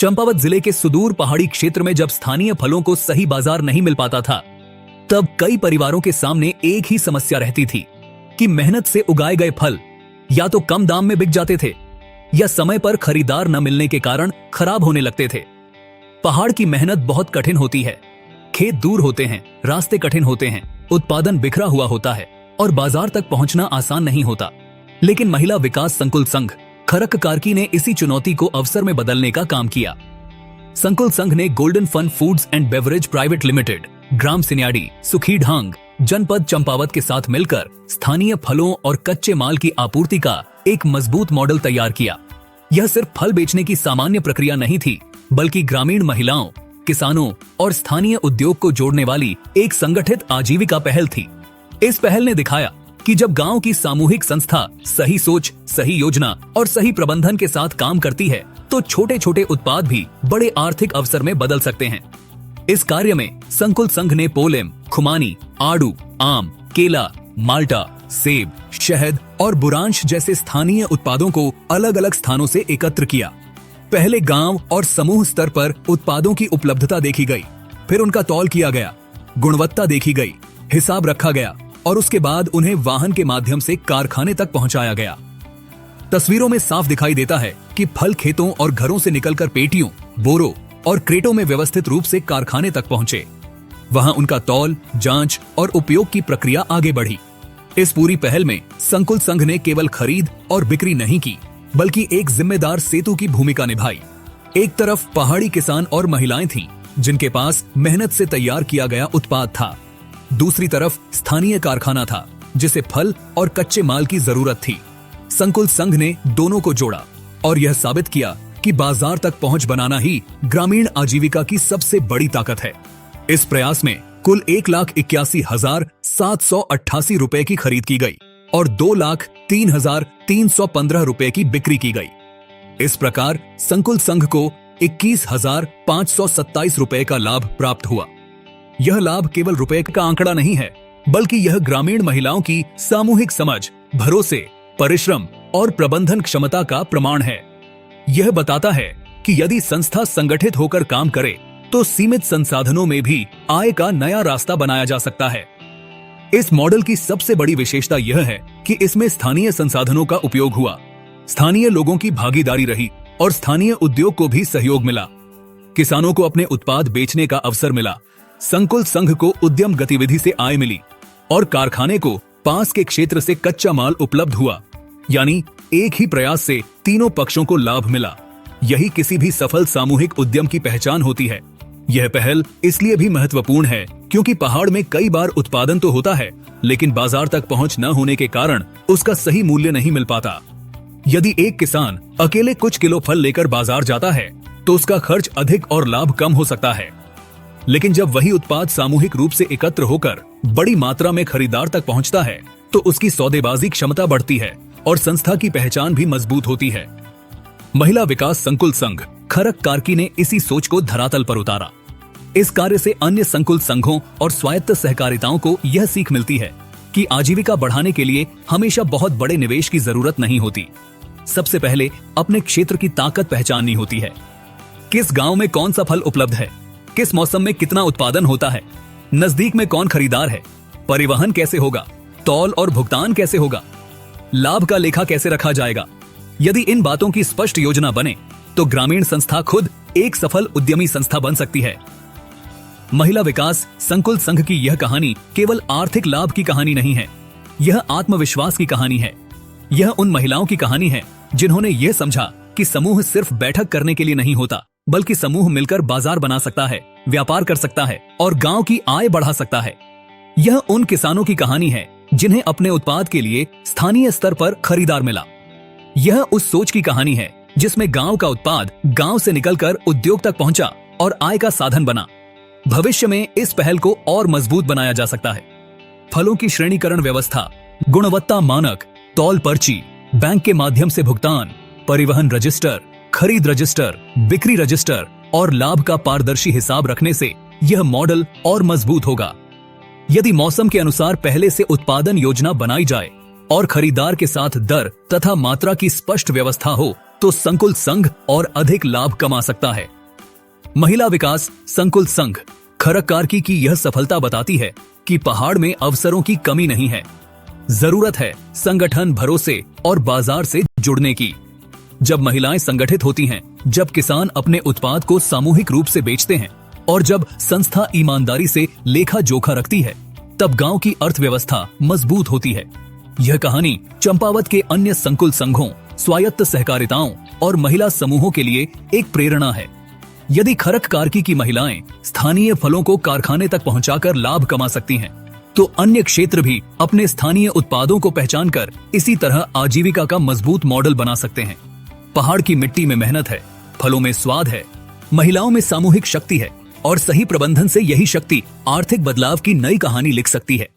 चंपावत जिले के सुदूर पहाड़ी क्षेत्र में जब स्थानीय फलों को सही बाजार नहीं मिल पाता था, तब कई परिवारों के सामने एक ही समस्या रहती थी कि मेहनत से उगाए गए फल या तो कम दाम में बिक जाते थे या समय पर खरीदार न मिलने के कारण खराब होने लगते थे। पहाड़ की मेहनत बहुत कठिन होती है। खेत दूर होते हैं, रास्ते कठिन होते हैं, उत्पादन बिखरा हुआ होता है और बाजार तक पहुंचना आसान नहीं होता। लेकिन महिला विकास संकुल संघ खरक कारकी ने इसी चुनौती को अवसर में बदलने का काम किया। संकुल संघ ने Golden Fun Foods and Beverage Private Limited, ग्राम सिन्याडी, सुखीढांग, जनपद चंपावत के साथ मिलकर स्थानीय फलों और कच्चे माल की आपूर्ति का एक मजबूत मॉडल तैयार किया। यह सिर्फ फल बेचने की सामान्य प्रक्रिया नहीं थी, बल्कि ग्रामीण महिलाओं, किसानों और स्थानीय उद्योग को जोड़ने वाली एक संगठित आजीविका पहल थी। इस पहल ने दिखाया कि जब गांव की सामूहिक संस्था सही सोच, सही योजना और सही प्रबंधन के साथ काम करती है, तो छोटे छोटे उत्पाद भी बड़े आर्थिक अवसर में बदल सकते हैं। इस कार्य में संकुल संघ ने पोलेम, खुमानी, आड़ू, आम, केला, माल्टा, सेब, शहद और बुरांश जैसे स्थानीय उत्पादों को अलग अलग स्थानों से एकत्र किया। पहले गांव और समूह स्तर पर उत्पादों की उपलब्धता देखी गई, फिर उनका तौल किया गया, गुणवत्ता देखी गई, हिसाब रखा गया और उसके बाद उन्हें वाहन के माध्यम से कारखाने तक पहुंचाया गया। तस्वीरों में साफ दिखाई देता है कि फल खेतों और घरों से निकलकर पेटियों, बोरों और क्रेटों में व्यवस्थित रूप से कारखाने तक पहुंचे। वहां उनका तौल, जांच और उपयोग की प्रक्रिया आगे बढ़ी। इस पूरी पहल में संकुल संघ ने केवल खरीद और बिक्री नहीं की, बल्कि एक जिम्मेदार सेतु की भूमिका निभाई। एक तरफ पहाड़ी किसान और महिलाएं थीं, जिनके पास मेहनत से तैयार किया गया उत्पाद था। दूसरी तरफ स्थानीय कारखाना था, जिसे फल और कच्चे माल की जरूरत थी। संकुल संघ ने दोनों को जोड़ा और यह साबित किया कि बाजार तक पहुंच बनाना ही ग्रामीण आजीविका की सबसे बड़ी ताकत है। इस प्रयास में कुल 1,81,788 रुपए की खरीद की गई और 2,03,315 रुपए की बिक्री की गई। इस प्रकार संकुल संघ को 21,527 रुपए का लाभ प्राप्त हुआ। यह लाभ केवल रुपए का आंकड़ा नहीं है, बल्कि यह ग्रामीण महिलाओं की सामूहिक समझ, भरोसे, परिश्रम और प्रबंधन क्षमता का प्रमाण है। यह बताता है कि यदि संस्था संगठित होकर काम करे, तो सीमित संसाधनों में भी आय का नया रास्ता बनाया जा सकता है। इस मॉडल की सबसे बड़ी विशेषता यह है कि इसमें स्थानीय संसाधनों का उपयोग हुआ, स्थानीय लोगों की भागीदारी रही और स्थानीय उद्योग को भी सहयोग मिला। किसानों को अपने उत्पाद बेचने का अवसर मिला, संकुल संघ को उद्यम गतिविधि से आय मिली और कारखाने को पास के क्षेत्र से कच्चा माल उपलब्ध हुआ। यानी एक ही प्रयास से तीनों पक्षों को लाभ मिला। यही किसी भी सफल सामूहिक उद्यम की पहचान होती है। यह पहल इसलिए भी महत्वपूर्ण है क्योंकि पहाड़ में कई बार उत्पादन तो होता है, लेकिन बाजार तक पहुंच न होने के कारण उसका सही मूल्य नहीं मिल पाता। यदि एक किसान अकेले कुछ किलो फल लेकर बाजार जाता है, तो उसका खर्च अधिक और लाभ कम हो सकता है। लेकिन जब वही उत्पाद सामूहिक रूप से एकत्र होकर बड़ी मात्रा में खरीदार तक पहुंचता है, तो उसकी सौदेबाजी क्षमता बढ़ती है और संस्था की पहचान भी मजबूत होती है। महिला विकास संकुल संघ खरक कारकी ने इसी सोच को धरातल पर उतारा। इस कार्य से अन्य संकुल संघों और स्वायत्त सहकारिताओं को यह सीख मिलती है कि आजीविका बढ़ाने के लिए हमेशा बहुत बड़े निवेश की जरूरत नहीं होती। सबसे पहले अपने क्षेत्र की ताकत पहचाननी होती है। किस गांव में कौन सा फल उपलब्ध है, किस मौसम में कितना उत्पादन होता है, नजदीक में कौन खरीदार है, परिवहन कैसे होगा, तौल और भुगतान कैसे होगा, लाभ का लेखा कैसे रखा जाएगा। यदि इन बातों की स्पष्ट योजना बने, तो ग्रामीण संस्था खुद एक सफल उद्यमी संस्था बन सकती है। महिला विकास संकुल संघ की यह कहानी केवल आर्थिक लाभ की कहानी नहीं है, यह आत्मविश्वास की कहानी है। यह उन महिलाओं की कहानी है जिन्होंने यह समझा कि समूह सिर्फ बैठक करने के लिए नहीं होता, बल्कि समूह मिलकर बाजार बना सकता है, व्यापार कर सकता है और गांव की आय बढ़ा सकता है। यह उन किसानों की कहानी है जिन्हें अपने उत्पाद के लिए स्थानीय स्तर पर खरीदार मिला। यह उस सोच की कहानी है जिसमें गांव का उत्पाद गांव से निकलकर उद्योग तक पहुंचा और आय का साधन बना। भविष्य में इस पहल को और मजबूत बनाया जा सकता है। फलों की श्रेणीकरण व्यवस्था, गुणवत्ता मानक, तौल पर्ची, बैंक के माध्यम से भुगतान, परिवहन रजिस्टर, खरीद रजिस्टर, बिक्री रजिस्टर और लाभ का पारदर्शी हिसाब रखने से यह मॉडल और मजबूत होगा। यदि मौसम के अनुसार पहले से उत्पादन योजना बनाई जाए, और खरीदार के साथ दर तथा मात्रा की स्पष्ट व्यवस्था हो तो संकुल संघ और अधिक लाभ कमा सकता है। महिला विकास संकुल संघ खरक कार्की की यह सफलता बताती है कि पहाड़ में अवसरों की कमी नहीं है। जरूरत है संगठन, भरोसे और बाजार से जुड़ने की। जब महिलाएं संगठित होती हैं, जब किसान अपने उत्पाद को सामूहिक रूप से बेचते हैं और जब संस्था ईमानदारी से लेखा जोखा रखती है, तब गांव की अर्थव्यवस्था मजबूत होती है। यह कहानी चंपावत के अन्य संकुल संघों, स्वायत्त सहकारिताओं और महिला समूहों के लिए एक प्रेरणा है। यदि खरक कार्की की महिलाएं स्थानीय फलों को कारखाने तक पहुंचाकर लाभ कमा सकती हैं, तो अन्य क्षेत्र भी अपने स्थानीय उत्पादों को पहचानकर इसी तरह आजीविका का मजबूत मॉडल बना सकते हैं। पहाड़ की मिट्टी में मेहनत है, फलों में स्वाद है, महिलाओं में सामूहिक शक्ति है और सही प्रबंधन से यही शक्ति आर्थिक बदलाव की नई कहानी लिख सकती है।